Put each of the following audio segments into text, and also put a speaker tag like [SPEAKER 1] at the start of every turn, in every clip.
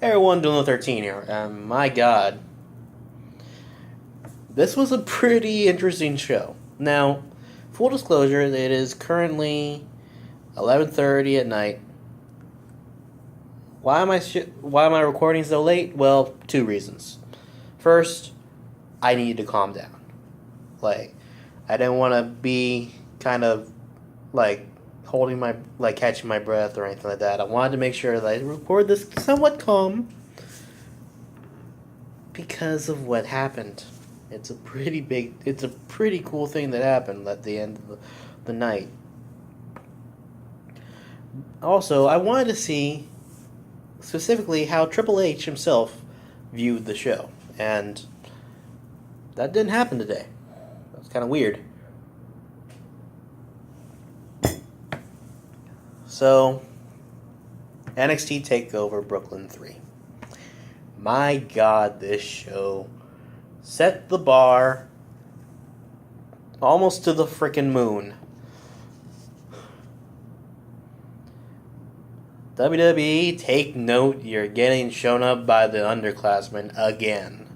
[SPEAKER 1] Hey everyone, Doing 13 here. My god, this was a pretty interesting show. Now, full disclosure, it is currently 11:30 at night. Why am I recording so late? Well, two reasons. First, I needed to calm down. Like, I didn't want to be kind of like catching my breath or anything like that. I wanted to make sure that I record this somewhat calm because of what happened. It's a pretty cool thing that happened at the end of the night. Also, I wanted to see specifically how Triple H himself viewed the show, and that didn't happen today. That's kind of weird. So, NXT Takeover Brooklyn 3. My god, this show set the bar almost to the frickin' moon. WWE, take note, you're getting shown up by the underclassmen again.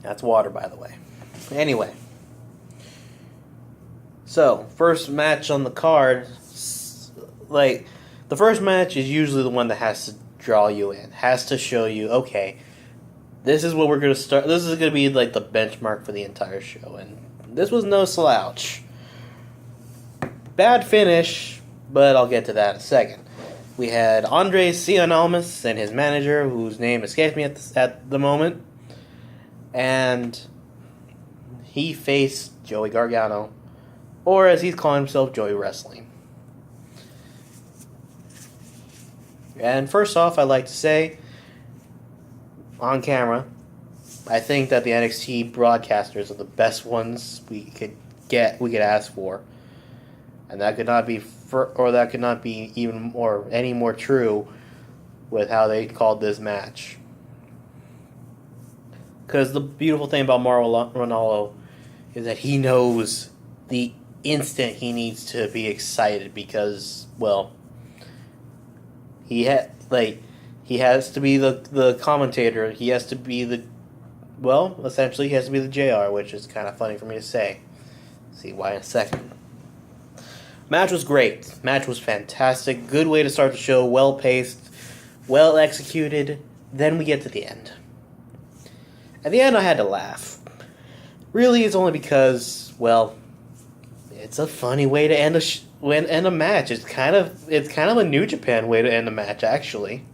[SPEAKER 1] That's water, by the way. Anyway. So, first match on the card, the first match is usually the one that has to draw you in, has to show you, okay, this is what we're going to start, this is going to be like the benchmark for the entire show, and this was no slouch. Bad finish, but I'll get to that in a second. We had Andres Sionalmus and his manager, whose name escapes me at the moment, and he faced Joey Gargano, or as he's calling himself, Joey Wrestling. And first off, I'd like to say, on camera, I think that the NXT broadcasters are the best ones we could ask for, and that could not be any more true with how they called this match. Because the beautiful thing about Mauro Ranallo is that he knows the instant he needs to be excited because, well, he has to be the commentator. He has to be essentially he has to be the JR, which is kind of funny for me to say. See why in a second. Match was great. Match was fantastic. Good way to start the show. Well paced, well executed. Then we get to the end. At the end, I had to laugh. Really, it's only because, well, it's a funny way to end a match. It's kind of a New Japan way to end a match, actually.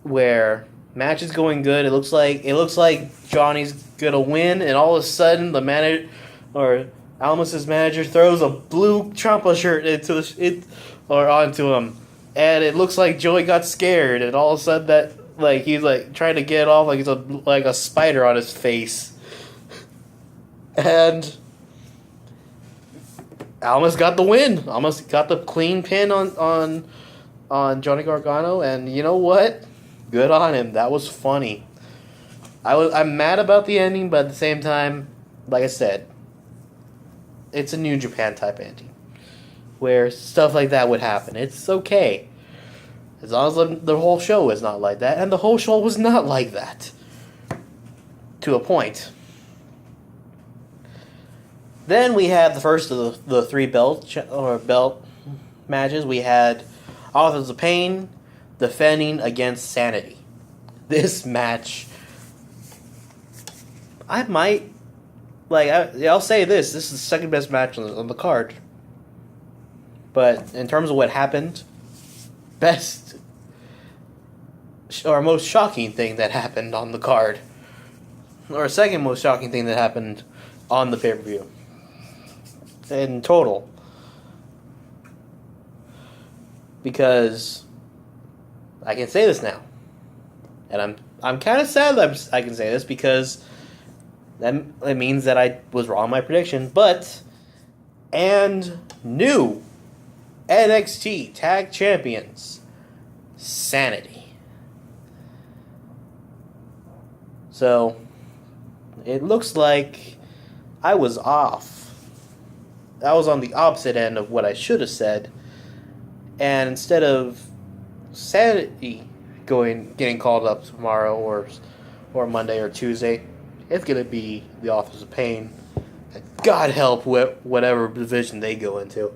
[SPEAKER 1] Where match is going good. It looks like Johnny's gonna win, and all of a sudden the manager or Almus's manager throws a blue Ciampa shirt onto him, and it looks like Joey got scared, and all of a sudden he's trying to get off like it's like a spider on his face, and Almas got the win. Almas got the clean pin on Johnny Gargano, and you know what? Good on him. That was funny. I'm mad about the ending, but at the same time, like I said, it's a New Japan type ending where stuff like that would happen. It's okay. As long as the whole show is not like that, and the whole show was not like that. To a point. Then we had the first of the three belt matches. We had Authors of Pain defending against Sanity. This match, I'll say this is the second best match on the card. But in terms of what happened, best or most shocking thing that happened on the card, or second most shocking thing that happened on the pay-per-view in total, because I can say this now, and I'm kind of sad that I can say this because it means that I was wrong in my prediction, and new NXT Tag Champions, Sanity. So, it looks like I was off I was on the opposite end of what I should have said, and instead of Sanity getting called up tomorrow or Monday or Tuesday, it's gonna be the Authors of Pain. And God help whatever division they go into.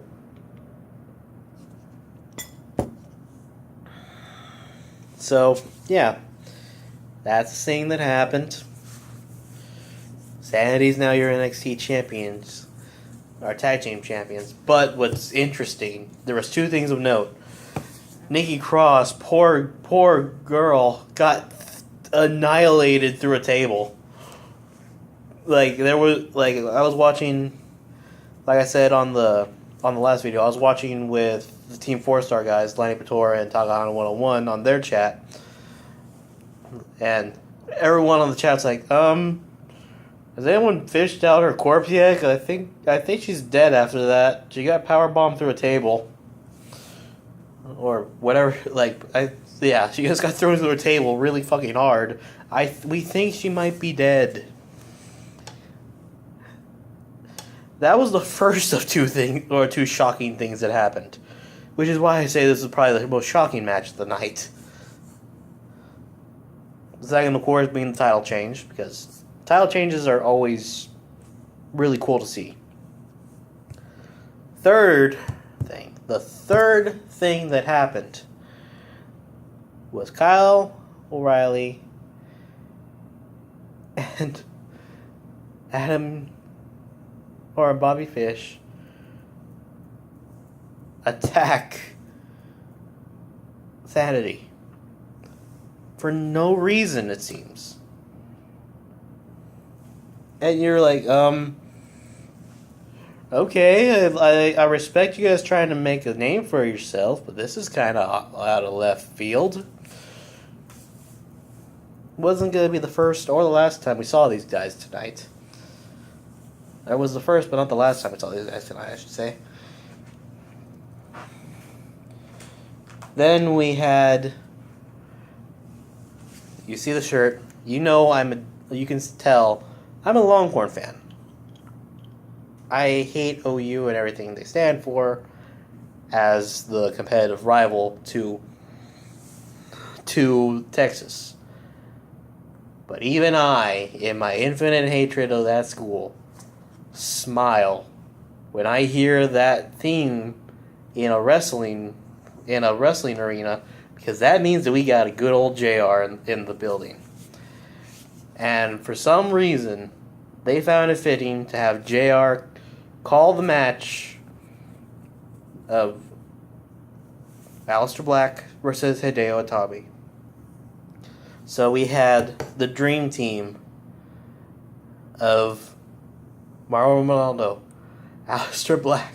[SPEAKER 1] So yeah, that's the thing that happened. Sanity's now your NXT champions, our tag team champions. But what's interesting, there was two things of note. Nikki Cross, poor girl, got annihilated through a table. Like there was, like I was watching, like I said on the last video, I was watching with the Team 4-Star guys, Lanny Patora and Tagahana 101 on their chat, and everyone on the chat's like, has anyone fished out her corpse yet? 'Cause I think she's dead after that. She got powerbombed through a table. Or whatever, she just got thrown through a table really fucking hard. We think she might be dead. That was the first of two shocking things that happened. Which is why I say this is probably the most shocking match of the night. The second, of course, being the title change, because title changes are always really cool to see. The third thing that happened was Kyle O'Reilly and Bobby Fish attack Sanity for no reason, it seems. And you're like, okay, I respect you guys trying to make a name for yourself, but this is kind of out of left field. Wasn't going to be the first or the last time we saw these guys tonight. That was the first, but not the last time we saw these guys tonight, I should say. Then we had, you see the shirt, you can tell, I'm a Longhorn fan. I hate OU and everything they stand for as the competitive rival to Texas. But even I, in my infinite hatred of that school, smile when I hear that theme in a wrestling arena, because that means that we got a good old JR in the building. And for some reason, they found it fitting to have JR call the match of Aleister Black versus Hideo Itami. So we had the dream team of Mauro Ronaldo, Aleister Black,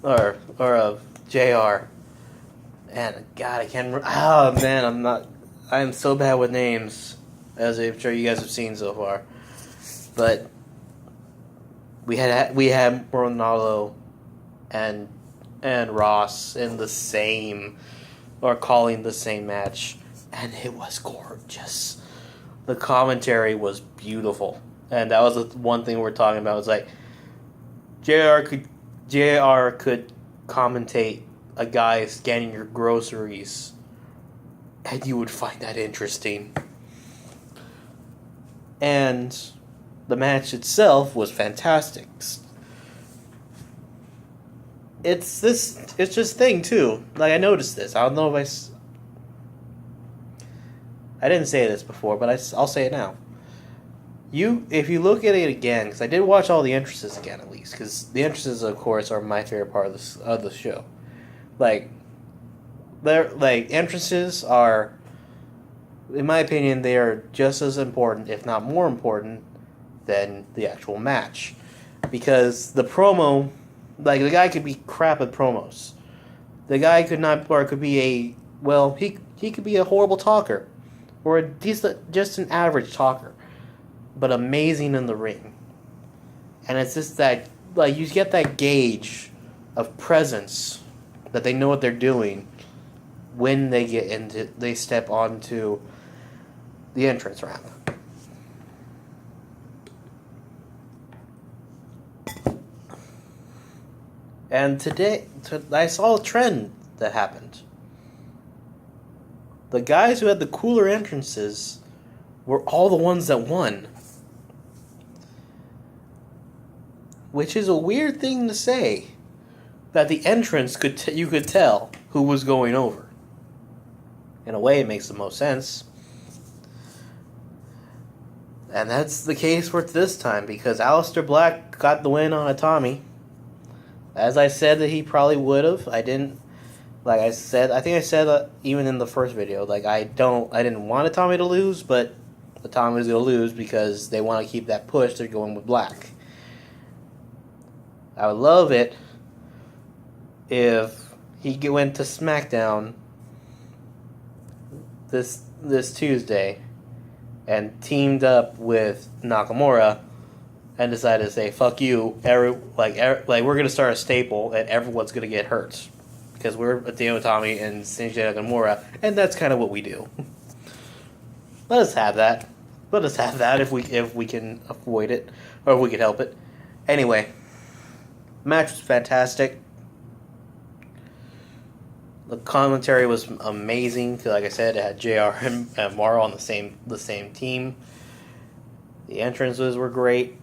[SPEAKER 1] or of JR. And God, I can't. Oh man, I am so bad with names, as I'm sure you guys have seen so far. But we had Ronaldo and Ross in the same, or calling the same match, and it was gorgeous. The commentary was beautiful, and that was the one thing we're talking about. It's like JR could commentate a guy scanning your groceries, and you would find that interesting. And the match itself was fantastic. It's just thing too. Like, I noticed this. I don't know if I didn't say this before, but I'll say it now. If you look at it again, because I did watch all the entrances again at least, because the entrances, of course, are my favorite part of the show. Entrances are, in my opinion, they are just as important, if not more important, than the actual match. Because the promo, the guy could be crap at promos. The guy could not, or could be he could be a horrible talker. Or just an average talker. But amazing in the ring. And it's just that, you get that gauge of presence that they know what they're doing when they step onto the entrance ramp. And today, I saw a trend that happened. The guys who had the cooler entrances were all the ones that won. Which is a weird thing to say. That the entrance, you could tell who was going over. In a way, it makes the most sense. And that's the case for this time, because Aleister Black got the win on a Tommy. As I said that he probably would have. I didn't, like I said, I think I said even in the first video, like I didn't want a Tommy to lose, but the Tommy was going to lose because they want to keep that push. They're going with Black. I would love it if he went to SmackDown this Tuesday and teamed up with Nakamura and decided to say, fuck you, we're going to start a staple and everyone's going to get hurt. Because we're Hideo Itami and Shinsuke Nakamura, and that's kind of what we do. Let us have that. Let us have that if we can avoid it, or if we can help it. Anyway, match was fantastic. The commentary was amazing. Like I said, it had JR and Morrow on the same team. The entrances were great.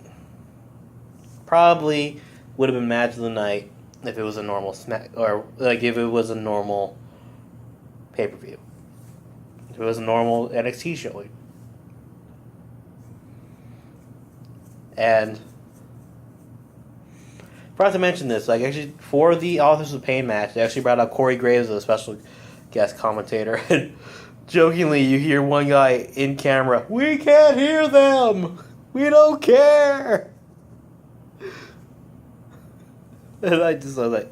[SPEAKER 1] Probably would have been match of the night if it was a normal if it was a normal pay-per-view. If it was a normal NXT showing. And forgot to mention this, actually for the Authors of Pain match, they actually brought out Corey Graves as a special guest commentator, and jokingly you hear one guy in camera, "We can't hear them! We don't care!" And I was like,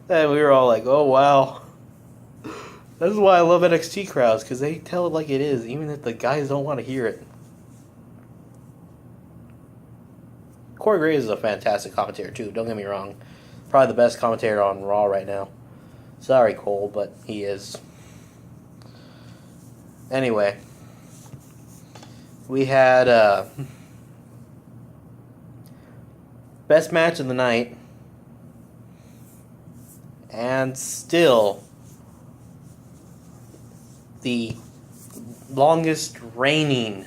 [SPEAKER 1] and we were all like, oh wow. This is why I love NXT crowds, because they tell it like it is, even if the guys don't want to hear it. Corey Graves is a fantastic commentator too, don't get me wrong. Probably the best commentator on Raw right now. Sorry, Cole, but he is. Anyway, we had best match of the night, and still the longest reigning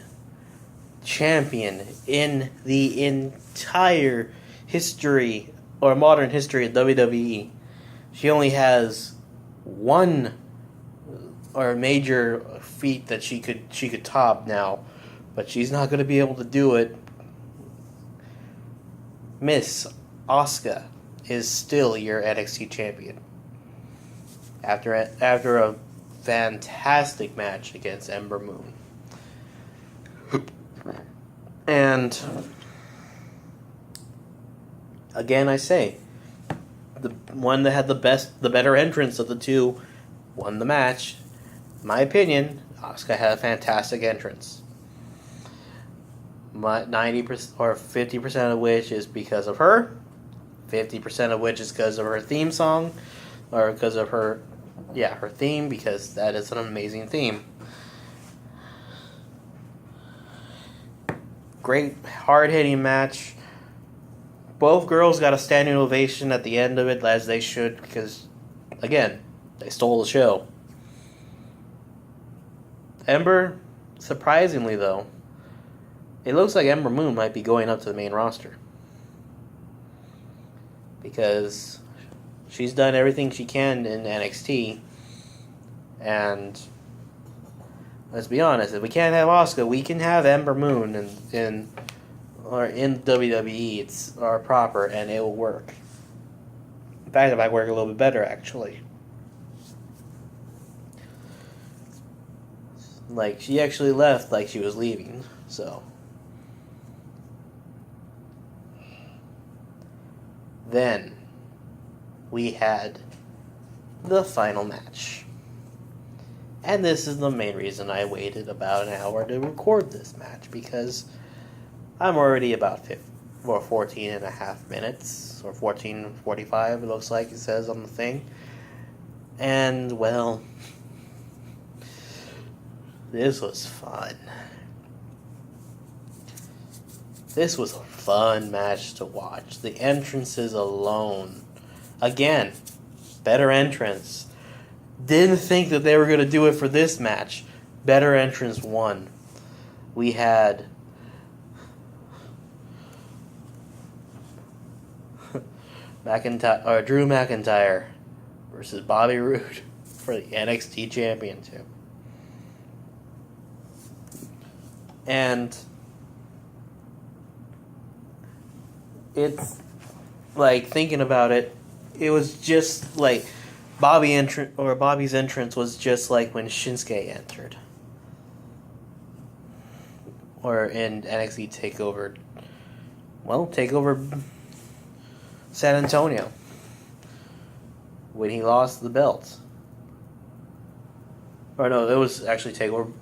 [SPEAKER 1] champion in the entire history or modern history of WWE. She only has one or major feat that she could top now, but she's not going to be able to do it. Miss Asuka is still your NXT champion after a fantastic match against Ember Moon. And again, I say, the one that had the better entrance of the two won the match. In my opinion, Asuka had a fantastic entrance. 90% or 50% of which is because of her, 50% of which is because of her theme song, or because of her theme, because that is an amazing theme. Great, hard-hitting match. Both girls got a standing ovation at the end of it, as they should, because, again, they stole the show. Ember, surprisingly though, it looks like Ember Moon might be going up to the main roster. Because she's done everything she can in NXT, and let's be honest, if we can't have Asuka, we can have Ember Moon in WWE. It's proper, and it will work. In fact, it might work a little bit better, actually. Like, she actually left like she was leaving, so. Then, we had the final match. And this is the main reason I waited about an hour to record this match, because I'm already about 14 and a half minutes, or 14:45, it looks like it says on the thing. And, well, this was fun. This was a fun match to watch. The entrances alone Again, better entrance. Didn't think that they were going to do it for this match. Better entrance won. We had Drew McIntyre versus Bobby Roode for the NXT Championship. And it's like, thinking about it, it was just like Bobby's entrance was just like when Shinsuke entered. Or in NXT Takeover. Well, Takeover San Antonio. When he lost the belt. Or no, it was actually Takeover.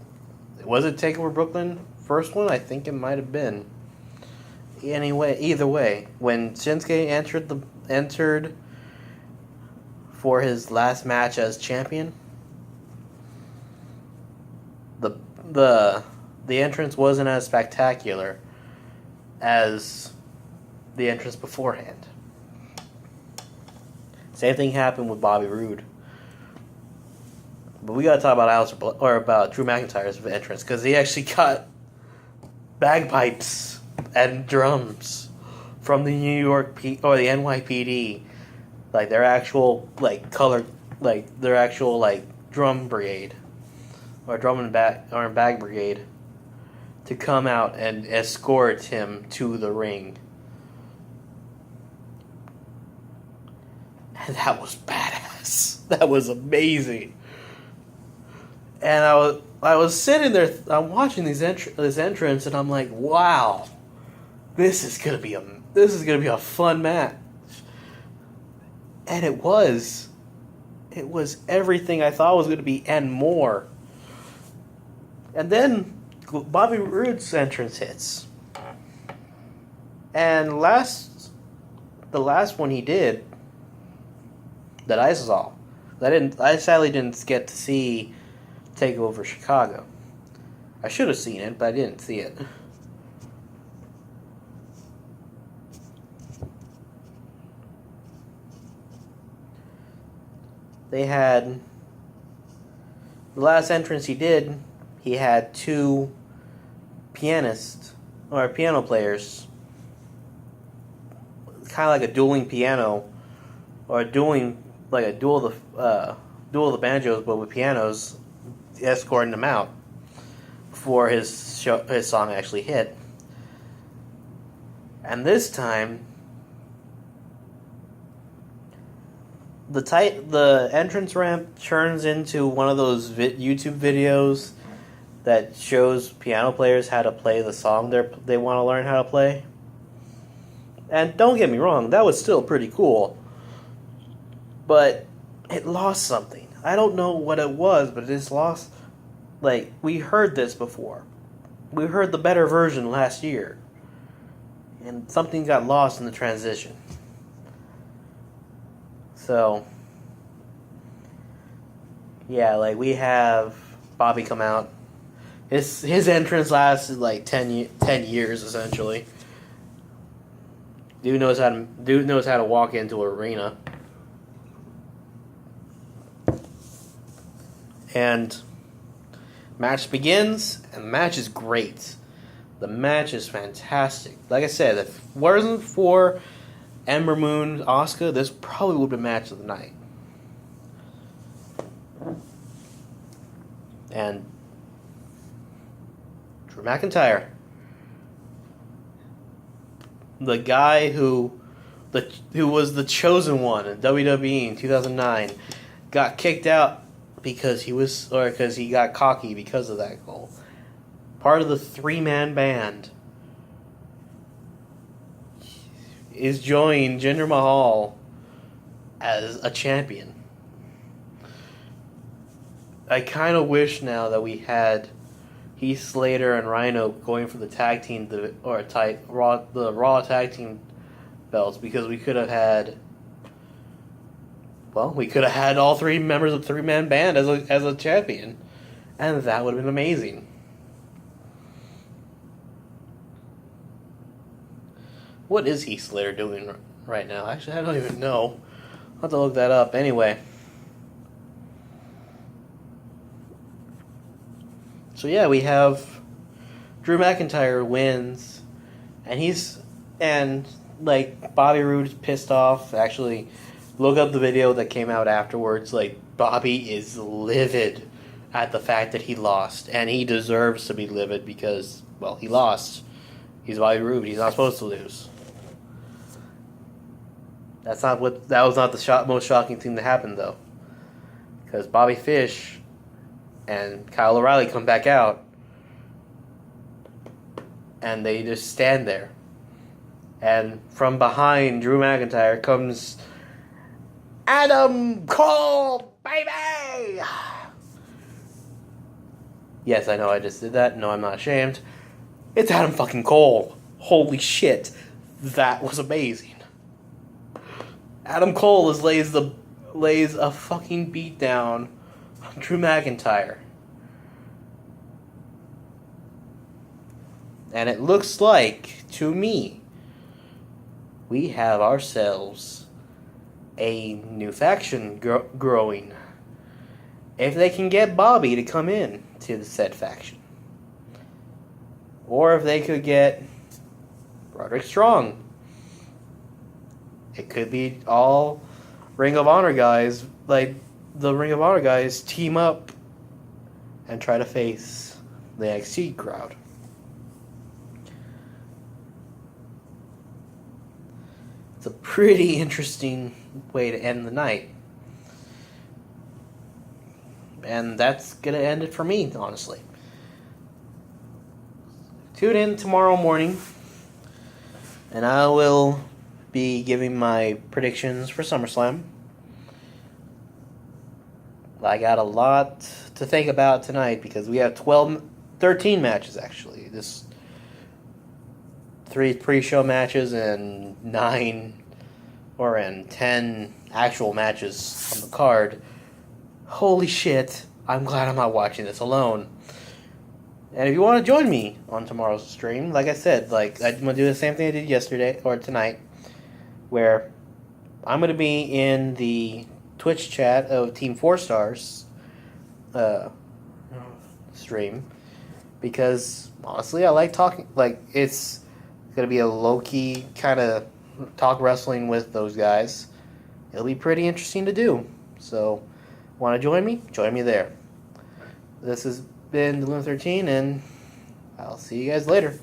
[SPEAKER 1] Was it Takeover Brooklyn? First one? I think it might have been. Anyway, either way, when Shinsuke entered for his last match as champion, the entrance wasn't as spectacular as the entrance beforehand. Same thing happened with Bobby Roode. But we gotta talk about about Drew McIntyre's entrance, because he actually got bagpipes and drums from the the NYPD, like their actual drum brigade or drum and bag brigade, to come out and escort him to the ring. And that was badass. That was amazing. And I was sitting there, I'm watching this entrance, and I'm like, wow, this is gonna be a fun match. And it was everything I thought it was gonna be and more. And then Bobby Roode's entrance hits, and the last one he did that I saw, I sadly didn't get to see Takeover Chicago. I should have seen it, but I didn't see it. They had the last entrance he did. He had two piano players, kind of like a dueling piano, or a duel of the banjos, but with pianos, escorting them out before his song actually hit. And this time, the entrance ramp turns into one of those YouTube videos that shows piano players how to play the song they want to learn how to play. And don't get me wrong, that was still pretty cool. But it lost something. I don't know what it was, but it just lost. Like, we heard this before. We heard the better version last year. And something got lost in the transition. So, yeah, like, we have Bobby come out. His entrance lasted like 10 years, essentially. Dude knows how to walk into an arena. And match begins, and the match is great. The match is fantastic. Like I said, if it wasn't for Ember Moon Asuka, this probably would have been match of the night. And Drew McIntyre, the guy who was the chosen one in WWE in 2009, got kicked out because he got cocky because of that goal. Part of the 3-man band is joining Jinder Mahal as a champion. I kind of wish now that we had Heath Slater and Rhino going for the tag team the Raw tag team belts, because we could have had all three members of the 3-man band as a champion, and that would have been amazing. What is Heath Slater doing right now? Actually, I don't even know. have to look that up anyway. So yeah, we have Drew McIntyre wins, and like Bobby Roode's pissed off. Actually, look up the video that came out afterwards. Like Bobby is livid at the fact that he lost, and he deserves to be livid because, well, he lost. He's Bobby Roode. He's not supposed to lose. That was not the most shocking thing that happened though, because Bobby Fish and Kyle O'Reilly come back out, and they just stand there. And from behind Drew McIntyre comes Adam Cole, baby! Yes, I know I just did that. No, I'm not ashamed. It's Adam fucking Cole. Holy shit. That was amazing. Adam Cole lays a fucking beat down on Drew McIntyre. And it looks like, to me, we have ourselves a new faction growing. If they can get Bobby to come in to the said faction. Or if they could get Roderick Strong. It could be all Ring of Honor guys, like the Ring of Honor guys team up and try to face the NXT crowd. It's a pretty interesting way to end the night. And that's going to end it for me, honestly. Tune in tomorrow morning, and I will be giving my predictions for SummerSlam. I got a lot to think about tonight because we have 13 matches actually. This 3 pre-show matches and 10 actual matches on the card. Holy shit, I'm glad I'm not watching this alone. And if you want to join me on tomorrow's stream, like I said, I'm going to do the same thing I did yesterday or tonight, where I'm going to be in the Twitch chat of Team 4 Stars stream, because honestly I like talking, it's going to be a low-key kind of talk wrestling with those guys. It'll be pretty interesting to do. So, want to join me? Join me there. This has been the Lunar 13, and I'll see you guys later.